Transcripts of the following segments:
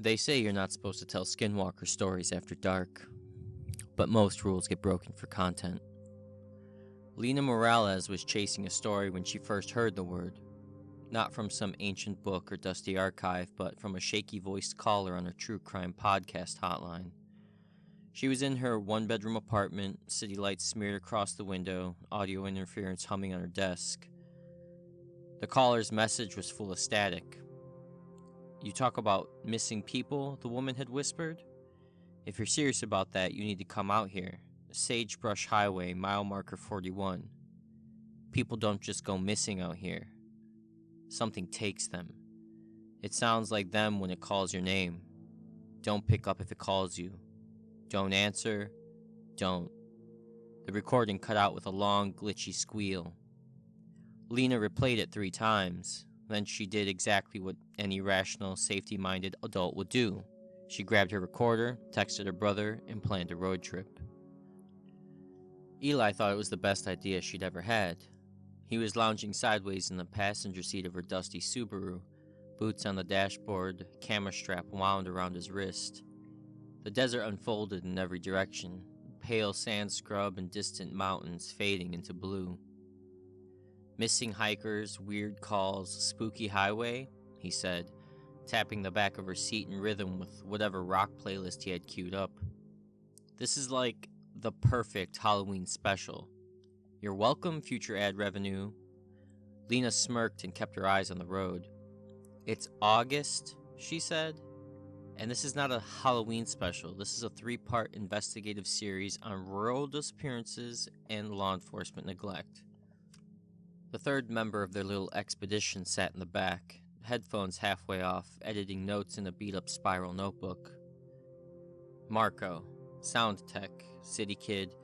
They say you're not supposed to tell Skinwalker stories after dark, but most rules get broken for content. Lena Morales was chasing a story when she first heard the word, not from some ancient book or dusty archive, but from a shaky-voiced caller on her true crime podcast hotline. She was in her one-bedroom apartment, city lights smeared across the window, audio interference humming on her desk. The caller's message was full of static. "You talk about missing people," the woman had whispered. "If you're serious about that, you need to come out here. Sagebrush Highway, mile marker 41. People don't just go missing out here. Something takes them. It sounds like them when it calls your name. Don't pick up if it calls you. Don't answer. Don't." The recording cut out with a long, glitchy squeal. Lena replayed it 3 times. Then she did exactly what any rational, safety-minded adult would do. She grabbed her recorder, texted her brother, and planned a road trip. Eli thought it was the best idea she'd ever had. He was lounging sideways in the passenger seat of her dusty Subaru, boots on the dashboard, camera strap wound around his wrist. The desert unfolded in every direction, pale sand scrub and distant mountains fading into blue. "Missing hikers, weird calls, spooky highway," he said, tapping the back of her seat in rhythm with whatever rock playlist he had queued up. "This is like the perfect Halloween special. You're welcome, future ad revenue." Lena smirked and kept her eyes on the road. "It's August," she said, "and this is not a Halloween special. This is a 3-part investigative series on rural disappearances and law enforcement neglect." The third member of their little expedition sat in the back, headphones halfway off, editing notes in a beat-up spiral notebook. Marco, sound tech, city kid,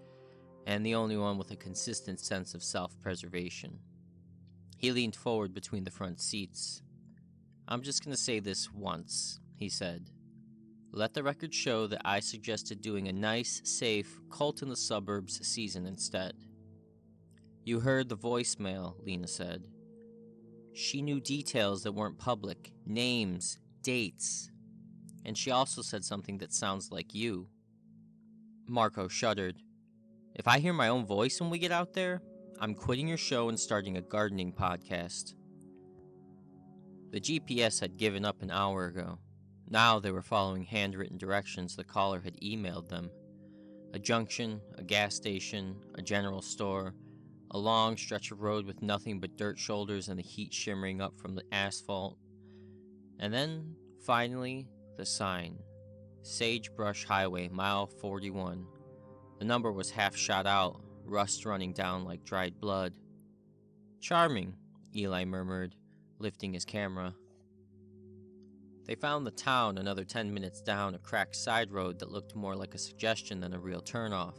and the only one with a consistent sense of self-preservation. He leaned forward between the front seats. "I'm just going to say this once," he said. "Let the record show that I suggested doing a nice, safe, cult in the suburbs season instead." "You heard the voicemail," Lena said. "She knew details that weren't public, names, dates. And she also said something that sounds like you." Marco shuddered. "If I hear my own voice when we get out there, I'm quitting your show and starting a gardening podcast." The GPS had given up an hour ago. Now they were following handwritten directions the caller had emailed them. A junction, a gas station, a general store, a long stretch of road with nothing but dirt shoulders and the heat shimmering up from the asphalt. And then, finally, the sign. Sagebrush Highway, mile 41. The number was half shot out, rust running down like dried blood. "Charming," Eli murmured, lifting his camera. They found the town another 10 minutes down a cracked side road that looked more like a suggestion than a real turnoff.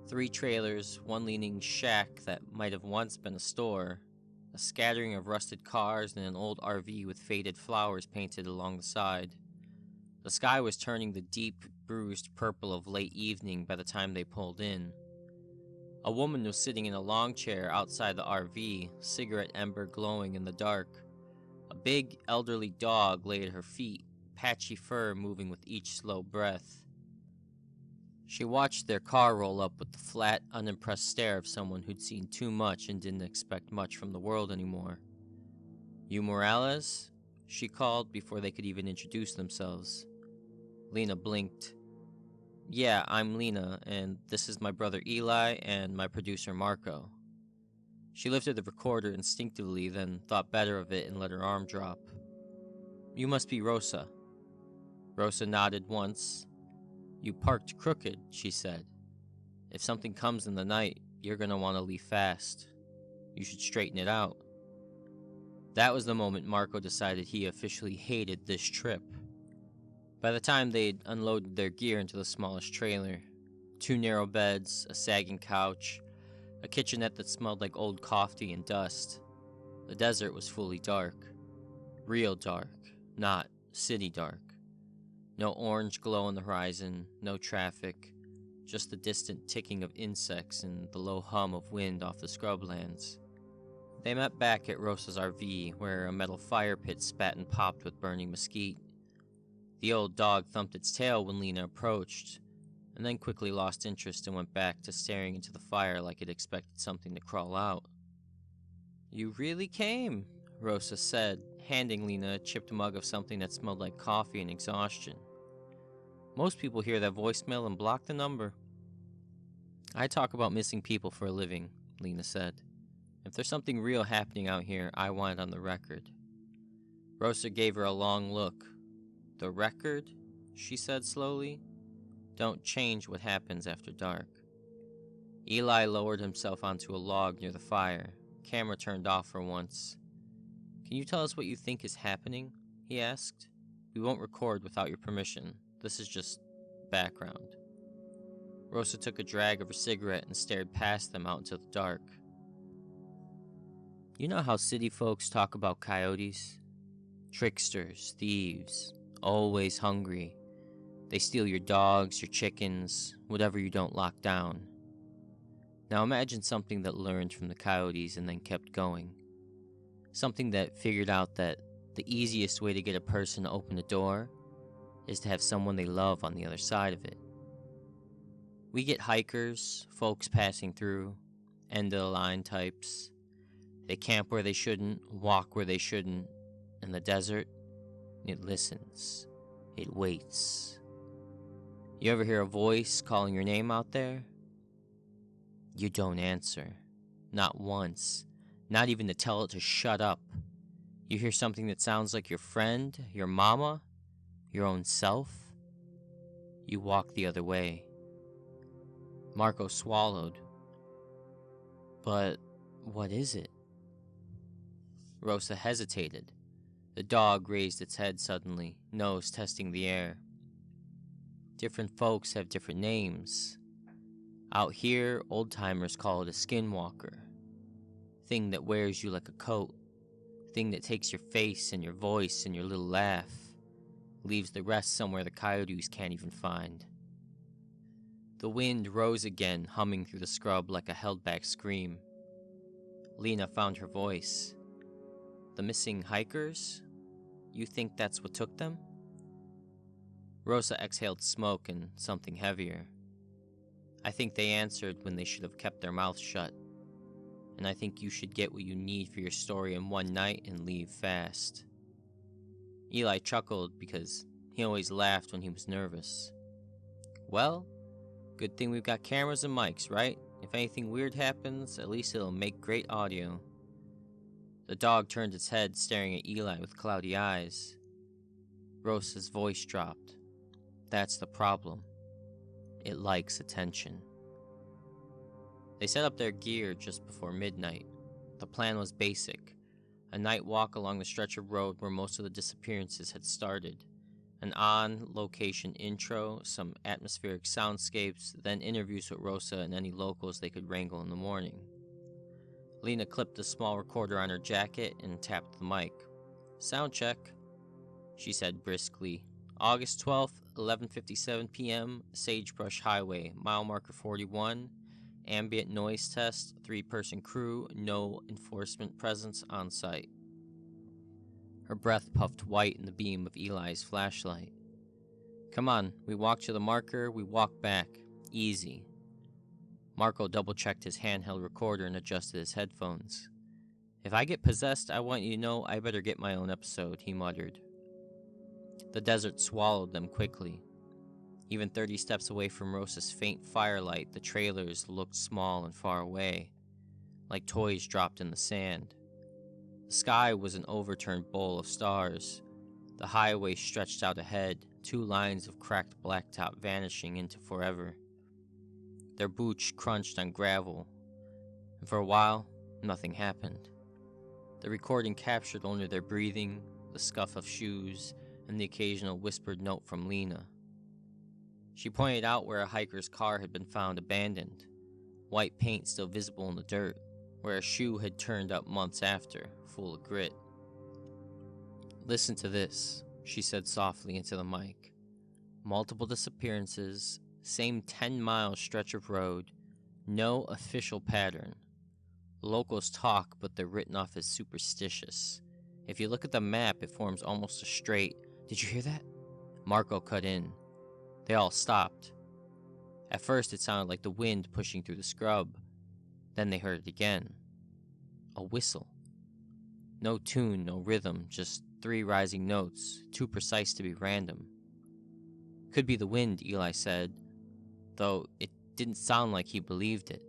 3 trailers, one leaning shack that might have once been a store, a scattering of rusted cars, and an old RV with faded flowers painted along the side. The sky was turning the deep, bruised purple of late evening by the time they pulled in. A woman was sitting in a long chair outside the RV, cigarette ember glowing in the dark. A big, elderly dog lay at her feet, patchy fur moving with each slow breath. She watched their car roll up with the flat, unimpressed stare of someone who'd seen too much and didn't expect much from the world anymore. "You Morales?" she called before they could even introduce themselves. Lena blinked. "Yeah, I'm Lena, and this is my brother Eli and my producer Marco." She lifted the recorder instinctively, then thought better of it and let her arm drop. "You must be Rosa." Rosa nodded once. "You parked crooked," she said. "If something comes in the night, you're going to want to leave fast. You should straighten it out." That was the moment Marco decided he officially hated this trip. By the time they'd unloaded their gear into the smallest trailer, 2 narrow beds, a sagging couch, a kitchenette that smelled like old coffee and dust, the desert was fully dark. Real dark, not city dark. No orange glow on the horizon, no traffic, just the distant ticking of insects and the low hum of wind off the scrublands. They met back at Rosa's RV, where a metal fire pit spat and popped with burning mesquite. The old dog thumped its tail when Lena approached, and then quickly lost interest and went back to staring into the fire like it expected something to crawl out. "You really came," Rosa said, handing Lena a chipped mug of something that smelled like coffee and exhaustion. "Most people hear that voicemail and block the number." "I talk about missing people for a living," Lena said. "If there's something real happening out here, I want it on the record." Rosa gave her a long look. "The record?" she said slowly. "Don't change what happens after dark." Eli lowered himself onto a log near the fire. Camera turned off for once. "Can you tell us what you think is happening?" he asked. "We won't record without your permission. This is just background." Rosa took a drag of her cigarette and stared past them out into the dark. "You know how city folks talk about coyotes? Tricksters, thieves, always hungry. They steal your dogs, your chickens, whatever you don't lock down. Now imagine something that learned from the coyotes and then kept going. Something that figured out that the easiest way to get a person to open the door is to have someone they love on the other side of it. We get hikers, folks passing through, end-of-the-line types. They camp where they shouldn't, walk where they shouldn't. In the desert, it listens. It waits. You ever hear a voice calling your name out there? You don't answer. Not once. Not even to tell it to shut up. You hear something that sounds like your friend, your mama, your own self. You walk the other way." Marco swallowed. "But what is it?" Rosa hesitated. The dog raised its head suddenly, nose testing the air. "Different folks have different names. Out here, old-timers call it a skinwalker. Thing that wears you like a coat. Thing that takes your face and your voice and your little laugh. Leaves the rest somewhere the coyotes can't even find." The wind rose again, humming through the scrub like a held-back scream. Lena found her voice. "The missing hikers? You think that's what took them?" Rosa exhaled smoke and something heavier. "I think they answered when they should have kept their mouths shut. And I think you should get what you need for your story in one night and leave fast." Eli chuckled because he always laughed when he was nervous. "Well, good thing we've got cameras and mics, right? If anything weird happens, at least it'll make great audio." The dog turned its head, staring at Eli with cloudy eyes. Rosa's voice dropped. "That's the problem. It likes attention." They set up their gear just before midnight. The plan was basic. A night walk along the stretch of road where most of the disappearances had started. An on-location intro, some atmospheric soundscapes, then interviews with Rosa and any locals they could wrangle in the morning. Lena clipped a small recorder on her jacket and tapped the mic. "Sound check," she said briskly. "August 12th, 11:57 p.m., Sagebrush Highway, mile marker 41. Ambient noise test, 3-person crew, no enforcement presence on site." Her breath puffed white in the beam of Eli's flashlight. "Come on, we walk to the marker, we walk back. Easy." Marco double-checked his handheld recorder and adjusted his headphones. "If I get possessed, I want you to know I better get my own episode," he muttered. The desert swallowed them quickly. Even 30 steps away from Rosa's faint firelight, the trailers looked small and far away, like toys dropped in the sand. The sky was an overturned bowl of stars. The highway stretched out ahead, 2 lines of cracked blacktop vanishing into forever. Their boots crunched on gravel, and for a while, nothing happened. The recording captured only their breathing, the scuff of shoes, and the occasional whispered note from Lena. She pointed out where a hiker's car had been found abandoned, white paint still visible in the dirt, where a shoe had turned up months after, full of grit. "Listen to this," she said softly into the mic. "Multiple disappearances, same 10-mile stretch of road, no official pattern. Locals talk, but they're written off as superstitious. If you look at the map, it forms almost a straight—" "Did you hear that?" Marco cut in. They all stopped. At first, it sounded like the wind pushing through the scrub. Then they heard it again. A whistle. No tune, no rhythm, just 3 rising notes, too precise to be random. Could be the wind, Eli said, though it didn't sound like he believed it.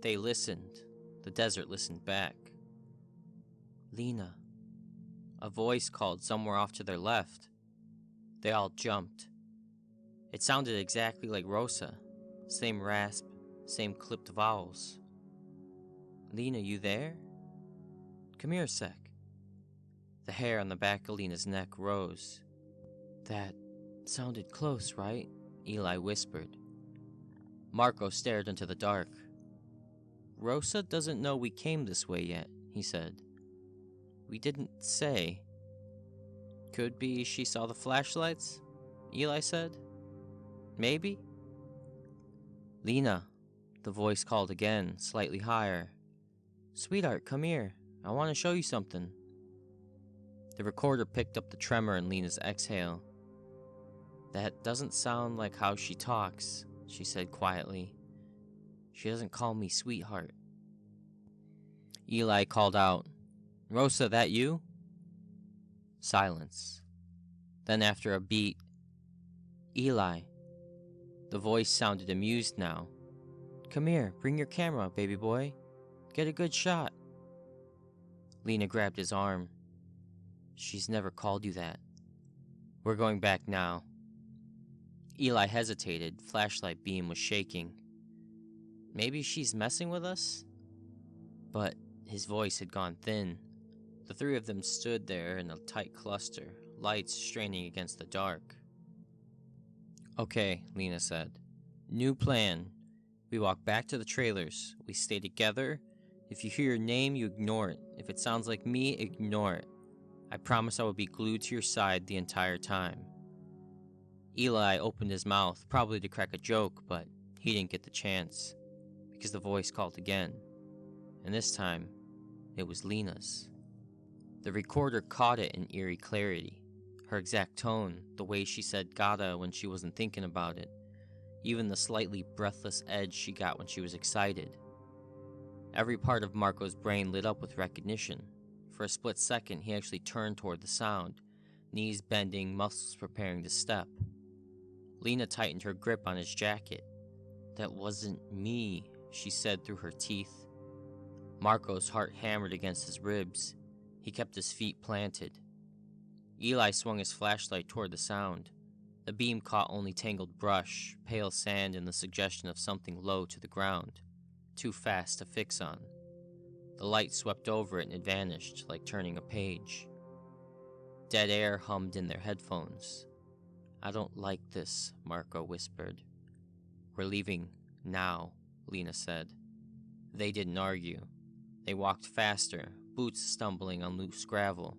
They listened. The desert listened back. Lena. A voice called somewhere off to their left. They all jumped. It sounded exactly like Rosa. Same rasp, same clipped vowels. Lena, you there? Come here a sec. The hair on the back of Lena's neck rose. That sounded close, right? Eli whispered. Marco stared into the dark. Rosa doesn't know we came this way yet, he said. We didn't say. Could be she saw the flashlights, Eli said. Maybe? Lena, the voice called again, slightly higher. Sweetheart, come here. I want to show you something. The recorder picked up the tremor in Lena's exhale. That doesn't sound like how she talks, she said quietly. She doesn't call me sweetheart. Eli called out, Rosa, that you? Silence. Then after a beat, Eli. The voice sounded amused now. Come here, bring your camera, baby boy. Get a good shot. Lena grabbed his arm. She's never called you that. We're going back now. Eli hesitated. Flashlight beam was shaking. Maybe she's messing with us? But his voice had gone thin. The 3 of them stood there in a tight cluster, lights straining against the dark. Okay, Lena said. New plan. We walk back to the trailers. We stay together. If you hear your name, you ignore it. If it sounds like me, ignore it. I promise I will be glued to your side the entire time. Eli opened his mouth, probably to crack a joke, but he didn't get the chance, because the voice called again. And this time, it was Lena's. The recorder caught it in eerie clarity. Her exact tone, the way she said gotta when she wasn't thinking about it, even the slightly breathless edge she got when she was excited. Every part of Marco's brain lit up with recognition. For a split second, he actually turned toward the sound, knees bending, muscles preparing to step. Lena tightened her grip on his jacket. That wasn't me, she said through her teeth. Marco's heart hammered against his ribs. He kept his feet planted. Eli swung his flashlight toward the sound. The beam caught only tangled brush, pale sand, and the suggestion of something low to the ground, too fast to fix on. The light swept over it and it vanished, like turning a page. Dead air hummed in their headphones. I don't like this, Marco whispered. We're leaving now, Lena said. They didn't argue. They walked faster, boots stumbling on loose gravel.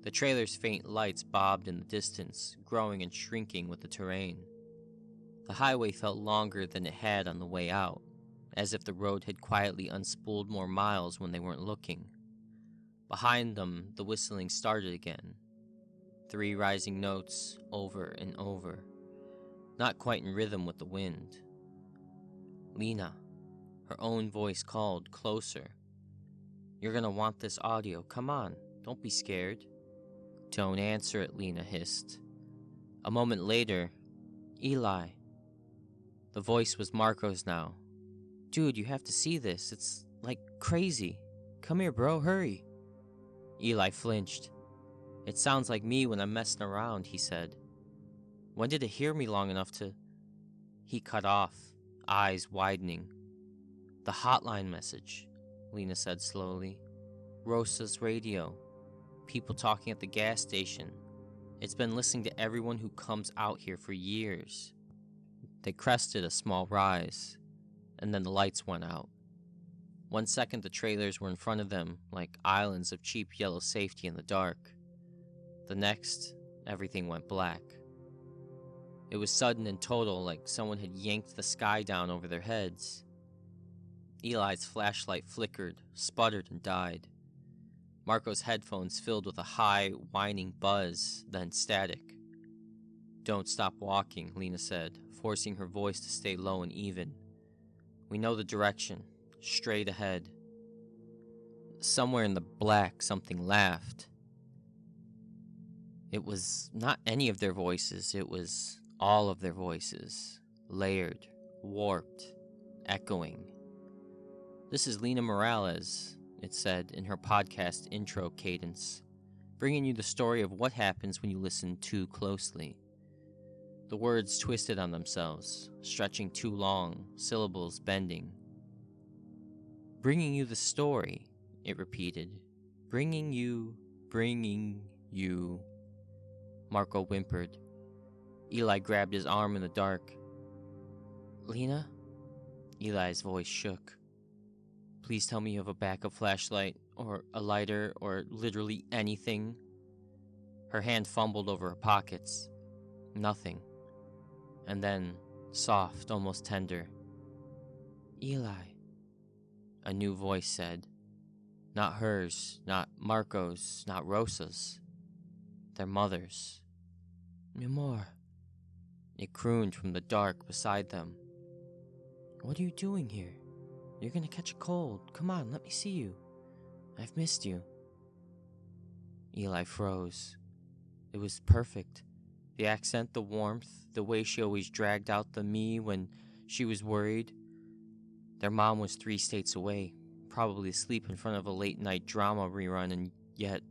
The trailer's faint lights bobbed in the distance, growing and shrinking with the terrain. The highway felt longer than it had on the way out, as if the road had quietly unspooled more miles when they weren't looking. Behind them, the whistling started again. 3 rising notes, over and over, not quite in rhythm with the wind. Lena, her own voice called, closer. You're gonna want this audio, come on, don't be scared. Don't answer it, Lena hissed. A moment later, Eli. The voice was Marco's now. Dude, you have to see this. It's like crazy. Come here, bro, hurry. Eli flinched. It sounds like me when I'm messing around, he said. When did it hear me long enough to... He cut off, eyes widening. The hotline message, Lena said slowly. Rosa's radio. People talking at the gas station. It's been listening to everyone who comes out here for years. They crested a small rise, and then the lights went out. 1 second the trailers were in front of them, like islands of cheap yellow safety in the dark. The next, everything went black. It was sudden and total, like someone had yanked the sky down over their heads. Eli's flashlight flickered, sputtered, and died. Marco's headphones filled with a high, whining buzz, then static. Don't stop walking, Lena said, forcing her voice to stay low and even. We know the direction. Straight ahead. Somewhere in the black, something laughed. It was not any of their voices, it was all of their voices. Layered, warped, echoing. This is Lena Morales, it said in her podcast intro cadence, bringing you the story of what happens when you listen too closely. The words twisted on themselves, stretching too long, syllables bending. Bringing you the story, it repeated. Bringing you. Marco whimpered. Eli grabbed his arm in the dark. Lena? Eli's voice shook. Please tell me you have a backup flashlight, or a lighter, or literally anything. Her hand fumbled over her pockets. Nothing. And then, soft, almost tender. Eli, a new voice said. Not hers, not Marco's, not Rosa's. Their mother's. Mi amor. It crooned from the dark beside them. What are you doing here? You're gonna catch a cold. Come on, let me see you. I've missed you. Eli froze. It was perfect. The accent, the warmth, the way she always dragged out the me when she was worried. Their mom was 3 states away, probably asleep in front of a late-night drama rerun, and yet...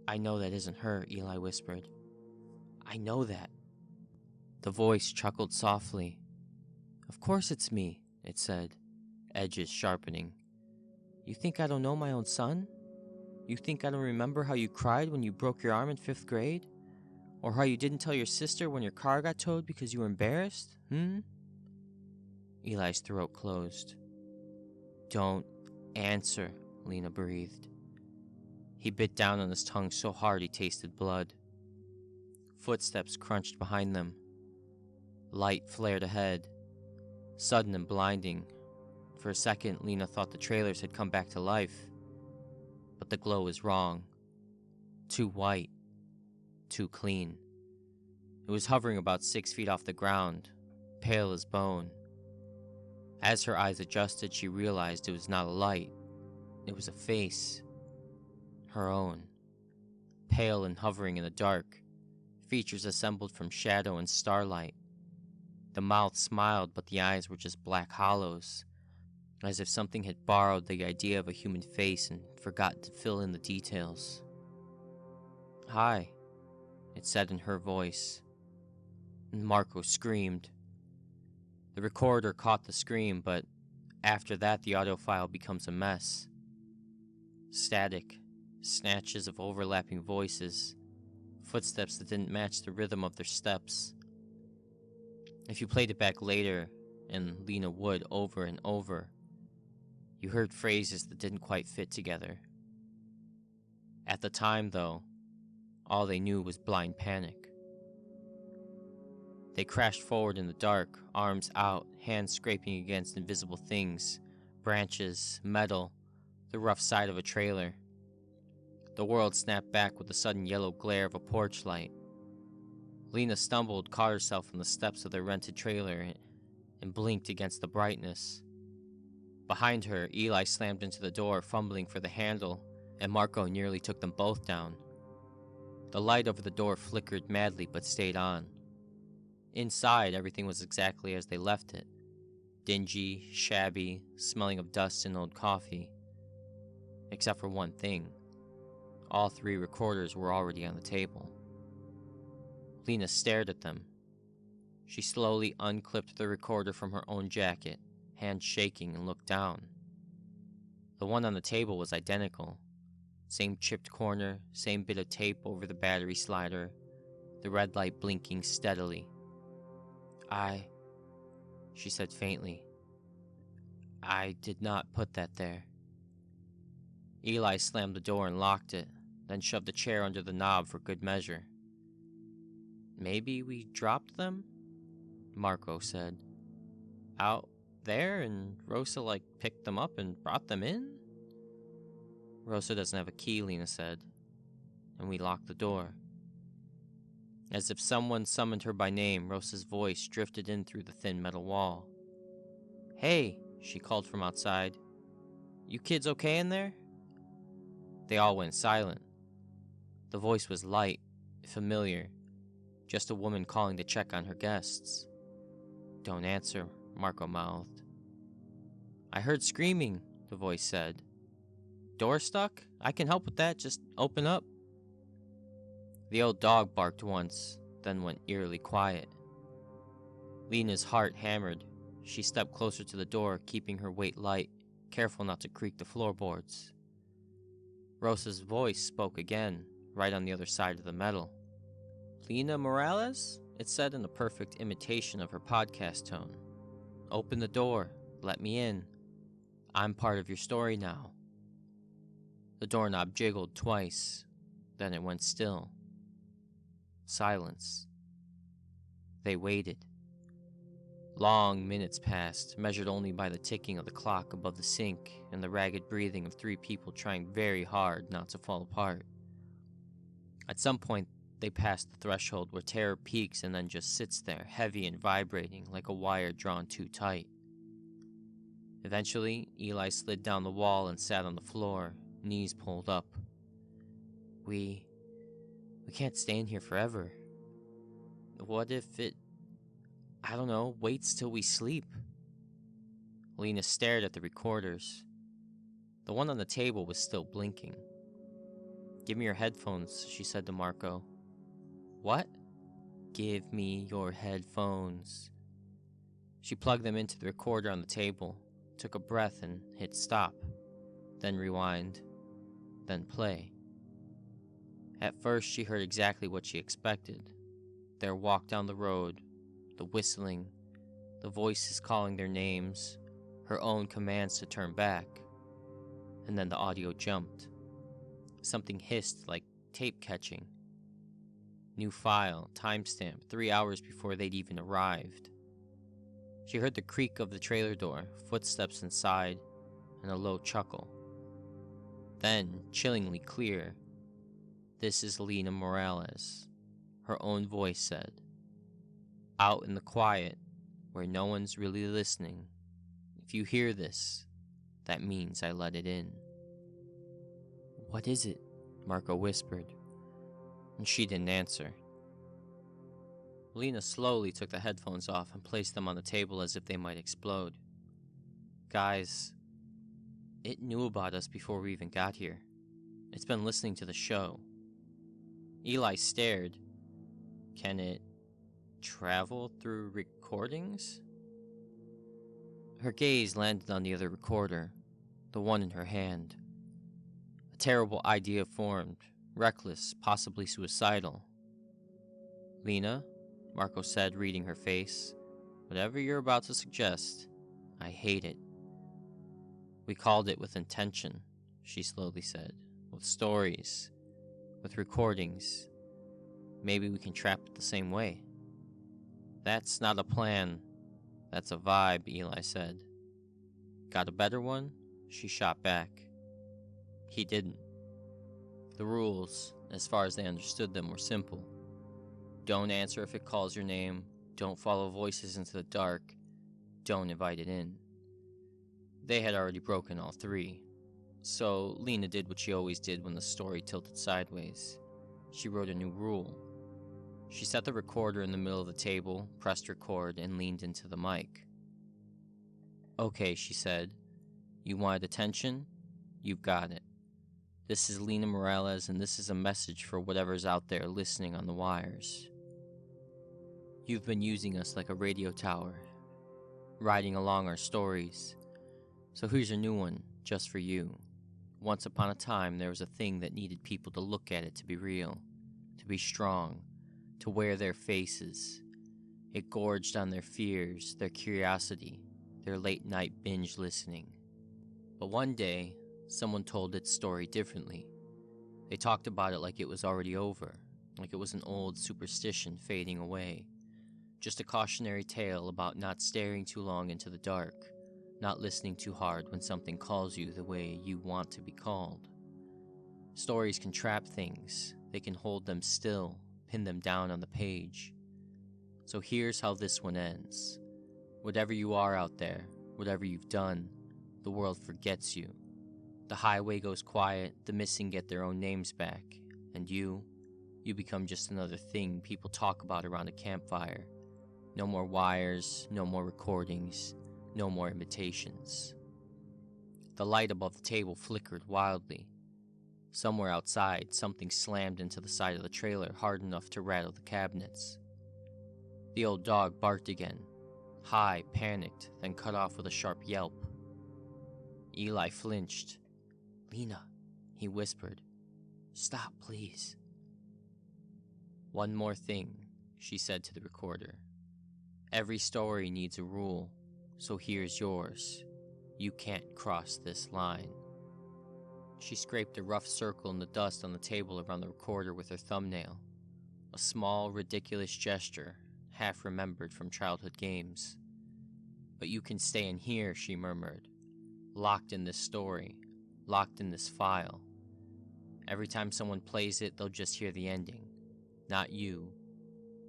I know that isn't her, Eli whispered. I know that. The voice chuckled softly. Of course it's me, it said, edges sharpening. You think I don't know my own son? You think I don't remember how you cried when you broke your arm in 5th grade? Or how you didn't tell your sister when your car got towed because you were embarrassed? Eli's throat closed. Don't answer, Lena breathed. He bit down on his tongue so hard he tasted blood. Footsteps crunched behind them. Light flared ahead, sudden and blinding. For a second, Lena thought the trailers had come back to life. But the glow was wrong. Too white. Too clean. It was hovering about 6 feet off the ground, pale as bone. As her eyes adjusted, she realized it was not a light. It was a face. Her own. Pale and hovering in the dark, features assembled from shadow and starlight. The mouth smiled, but the eyes were just black hollows, as if something had borrowed the idea of a human face and forgotten to fill in the details. Hi, it said in her voice. And Marco screamed. The recorder caught the scream, but after that the audio file becomes a mess. Static, snatches of overlapping voices, footsteps that didn't match the rhythm of their steps. If you played it back later, and Lena would over and over, you heard phrases that didn't quite fit together. At the time, though, all they knew was blind panic. They crashed forward in the dark, arms out, hands scraping against invisible things, branches, metal, the rough side of a trailer. The world snapped back with the sudden yellow glare of a porch light. Lena stumbled, caught herself on the steps of the rented trailer, and blinked against the brightness. Behind her, Eli slammed into the door, fumbling for the handle, and Marco nearly took them both down. The light over the door flickered madly but stayed on. Inside, everything was exactly as they left it. Dingy, shabby, smelling of dust and old coffee. Except for one thing. All 3 recorders were already on the table. Lena stared at them. She slowly unclipped the recorder from her own jacket, hand shaking, and looked down. The one on the table was identical. Same chipped corner, same bit of tape over the battery slider, the red light blinking steadily. She said faintly. I did not put that there. Eli slammed the door and locked it, then shoved the chair under the knob for good measure. Maybe we dropped them? Marco said. Out there, and Rosa, picked them up and brought them in? Rosa doesn't have a key, Lena said, and we locked the door. As if someone summoned her by name, Rosa's voice drifted in through the thin metal wall. "Hey," she called from outside. "You kids okay in there?" They all went silent. The voice was light, familiar, just a woman calling to check on her guests. "Don't answer," Marco mouthed. "I heard screaming," the voice said. "Door stuck? I can help with that, just open up." The old dog barked once, then went eerily quiet. Lena's heart hammered. She stepped closer to the door, keeping her weight light, careful not to creak the floorboards. Rosa's voice spoke again, right on the other side of the metal. "Lena Morales?" it said in a perfect imitation of her podcast tone. "Open the door. Let me in. I'm part of your story now." The doorknob jiggled twice, then it went still. Silence. They waited. Long minutes passed, measured only by the ticking of the clock above the sink and the ragged breathing of three people trying very hard not to fall apart. At some point, they passed the threshold where terror peaks and then just sits there, heavy and vibrating like a wire drawn too tight. Eventually, Eli slid down the wall and sat on the floor, knees pulled up. We can't stay in here forever. What if it, I don't know, waits till we sleep?" Lena stared at the recorders. The one on the table was still blinking. "Give me your headphones," she said to Marco. "What?" "Give me your headphones." She plugged them into the recorder on the table, took a breath and hit stop, then rewind, then play. At first, she heard exactly what she expected. Their walk down the road, the whistling, the voices calling their names, her own commands to turn back. And then the audio jumped. Something hissed like tape catching. New file, timestamp, 3 hours before they'd even arrived. She heard the creak of the trailer door, footsteps inside, and a low chuckle. Then, chillingly clear, "This is Lena Morales," her own voice said. "Out in the quiet, where no one's really listening. If you hear this, that means I let it in." "What is it?" Marco whispered, and she didn't answer. Lena slowly took the headphones off and placed them on the table as if they might explode. "Guys, it knew about us before we even got here. It's been listening to the show." Eli stared. "Can it travel through recordings?" Her gaze landed on the other recorder, the one in her hand. A terrible idea formed, reckless, possibly suicidal. "Lena," Marco said, reading her face, "whatever you're about to suggest, I hate it." "We called it with intention," she slowly said. "With stories, with recordings. Maybe we can trap it the same way." "That's not a plan. That's a vibe," Eli said. "Got a better one?" she shot back. He didn't. The rules, as far as they understood them, were simple. Don't answer if it calls your name. Don't follow voices into the dark. Don't invite it in. They had already broken all three. So Lena did what she always did when the story tilted sideways. She wrote a new rule. She set the recorder in the middle of the table, pressed record, and leaned into the mic. "Okay," she said. "You wanted attention? You've got it. This is Lena Morales, and this is a message for whatever's out there listening on the wires. You've been using us like a radio tower, riding along our stories. So here's a new one, just for you. Once upon a time, there was a thing that needed people to look at it to be real, to be strong, to wear their faces. It gorged on their fears, their curiosity, their late-night binge listening. But one day, someone told its story differently. They talked about it like it was already over, like it was an old superstition fading away. Just a cautionary tale about not staring too long into the dark, not listening too hard when something calls you the way you want to be called. Stories can trap things. They can hold them still, pin them down on the page. So here's how this one ends. Whatever you are out there, whatever you've done, the world forgets you. The highway goes quiet, the missing get their own names back, and you become just another thing people talk about around a campfire. No more wires, no more recordings, no more invitations. The light above the table flickered wildly. Somewhere outside, something slammed into the side of the trailer hard enough to rattle the cabinets. The old dog barked again, high, panicked, then cut off with a sharp yelp. Eli flinched. "Lena," he whispered. "Stop, please." "One more thing," she said to the recorder. "Every story needs a rule, so here's yours. You can't cross this line." She scraped a rough circle in the dust on the table around the recorder with her thumbnail. A small, ridiculous gesture, half remembered from childhood games. "But you can stay in here," she murmured. "Locked in this story, locked in this file. Every time someone plays it, they'll just hear the ending. Not you,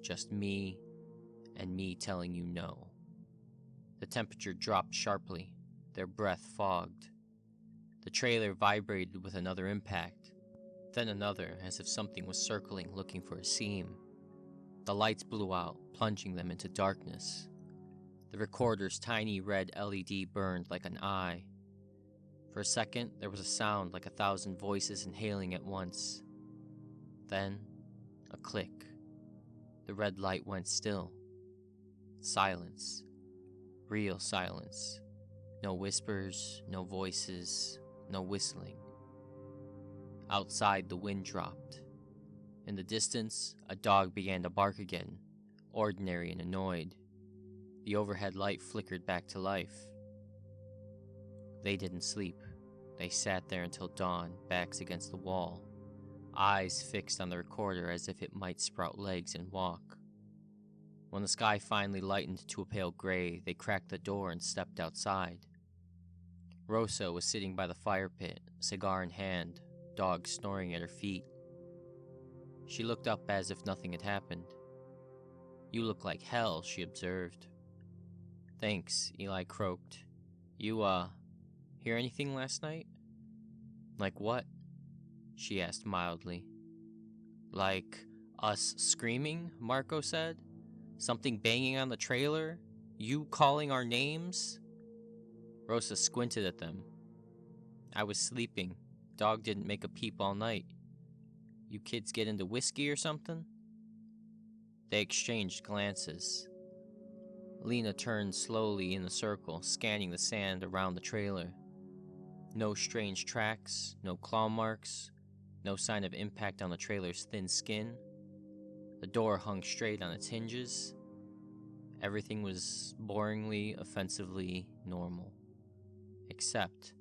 just me, and me telling you no." The temperature dropped sharply, their breath fogged. The trailer vibrated with another impact, then another, as if something was circling looking for a seam. The lights blew out, plunging them into darkness. The recorder's tiny red LED burned like an eye. For a second, there was a sound like 1,000 voices inhaling at once. Then, a click. The red light went still. Silence. Real silence. No whispers, no voices, no whistling. Outside, the wind dropped. In the distance, a dog began to bark again, ordinary and annoyed. The overhead light flickered back to life. They didn't sleep. They sat there until dawn, backs against the wall, eyes fixed on the recorder as if it might sprout legs and walk. When the sky finally lightened to a pale gray, they cracked the door and stepped outside. Rosa was sitting by the fire pit, cigar in hand, dog snoring at her feet. She looked up as if nothing had happened. "You look like hell," she observed. "Thanks," Eli croaked. You, hear anything last night?" "Like what?" she asked mildly. "Like us screaming," Marco said. "Something banging on the trailer? You calling our names?" Rosa squinted at them. "I was sleeping. Dog didn't make a peep all night. You kids get into whiskey or something?" They exchanged glances. Lena turned slowly in the circle, scanning the sand around the trailer. No strange tracks, no claw marks, no sign of impact on the trailer's thin skin. The door hung straight on its hinges. Everything was boringly, offensively normal. Except,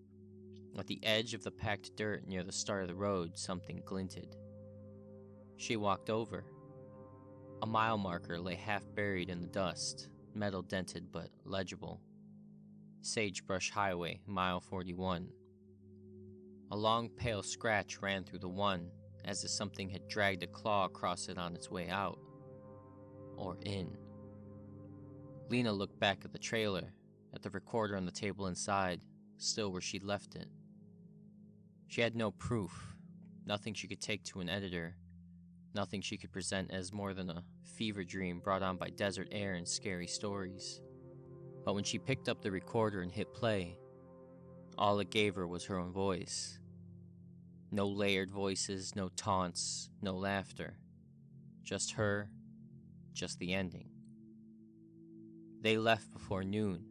at the edge of the packed dirt near the start of the road, something glinted. She walked over. A mile marker lay half buried in the dust, metal dented but legible. Sagebrush Highway, mile 41. A long pale scratch ran through the one, as if something had dragged a claw across it on its way out. Or in. Lena looked back at the trailer, at the recorder on the table inside, still where she'd left it. She had no proof, nothing she could take to an editor, nothing she could present as more than a fever dream brought on by desert air and scary stories. But when she picked up the recorder and hit play, all it gave her was her own voice. No layered voices, no taunts, no laughter. Just her, just the ending. They left before noon.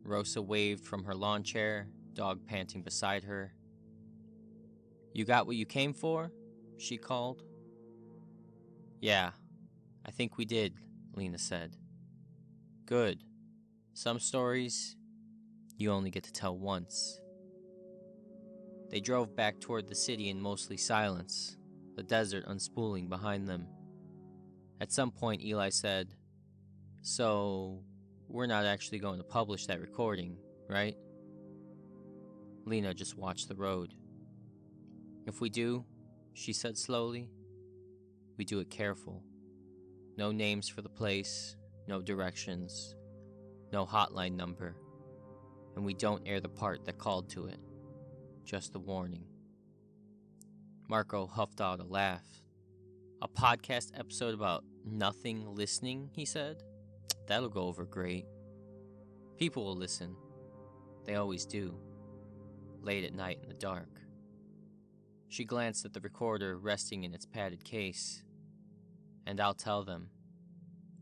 Rosa waved from her lawn chair, dog panting beside her. "You got what you came for?" she called. "Yeah, I think we did," Lena said. "Good. Some stories, you only get to tell once." They drove back toward the city in mostly silence, the desert unspooling behind them. At some point, Eli said, "So, we're not actually going to publish that recording, right?" Lena just watched the road. "If we do," she said slowly, We do it careful. No names for the place, no directions, no hotline number, and we don't air the part that called to it. Just the warning. Marco huffed out a laugh. A podcast episode about nothing listening, he said. That'll go over great. People will listen. They always do. Late at night in the dark. She glanced at the recorder resting in its padded case. And I'll tell them.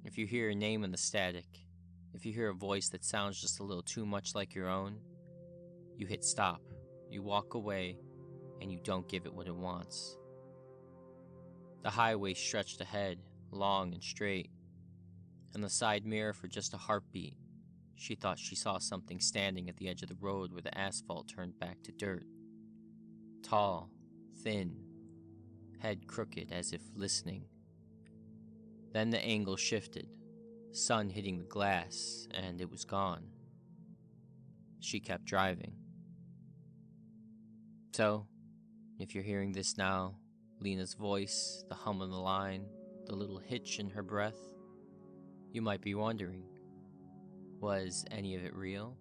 If you hear a name in the static, if you hear a voice that sounds just a little too much like your own, you hit stop, you walk away, and you don't give it what it wants. The highway stretched ahead, long and straight. In the side mirror for just a heartbeat, she thought she saw something standing at the edge of the road where the asphalt turned back to dirt. Tall, thin, head crooked as if listening. Then the angle shifted, sun hitting the glass, and it was gone. She kept driving. So, if you're hearing this now, Lena's voice, the hum of the line, the little hitch in her breath, you might be wondering, was any of it real?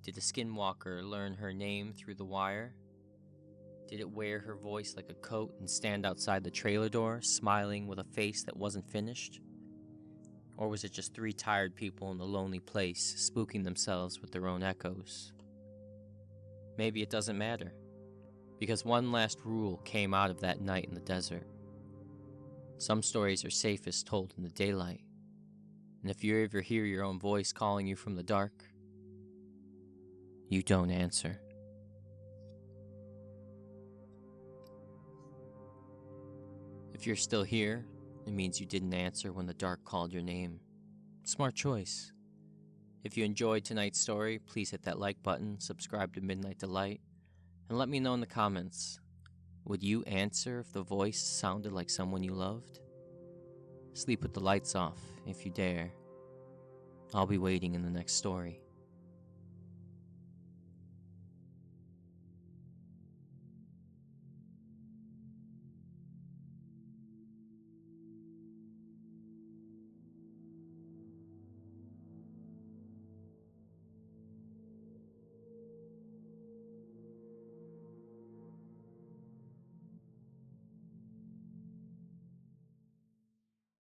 Did the Skinwalker learn her name through the wire? Did it wear her voice like a coat and stand outside the trailer door, smiling with a face that wasn't finished? Or was it just three tired people in a lonely place, spooking themselves with their own echoes? Maybe it doesn't matter. Because one last rule came out of that night in the desert. Some stories are safest told in the daylight. And if you ever hear your own voice calling you from the dark, you don't answer. If you're still here, it means you didn't answer when the dark called your name. Smart choice. If you enjoyed tonight's story, please hit that like button, subscribe to Midnight Delight, and let me know in the comments, would you answer if the voice sounded like someone you loved? Sleep with the lights off, if you dare. I'll be waiting in the next story.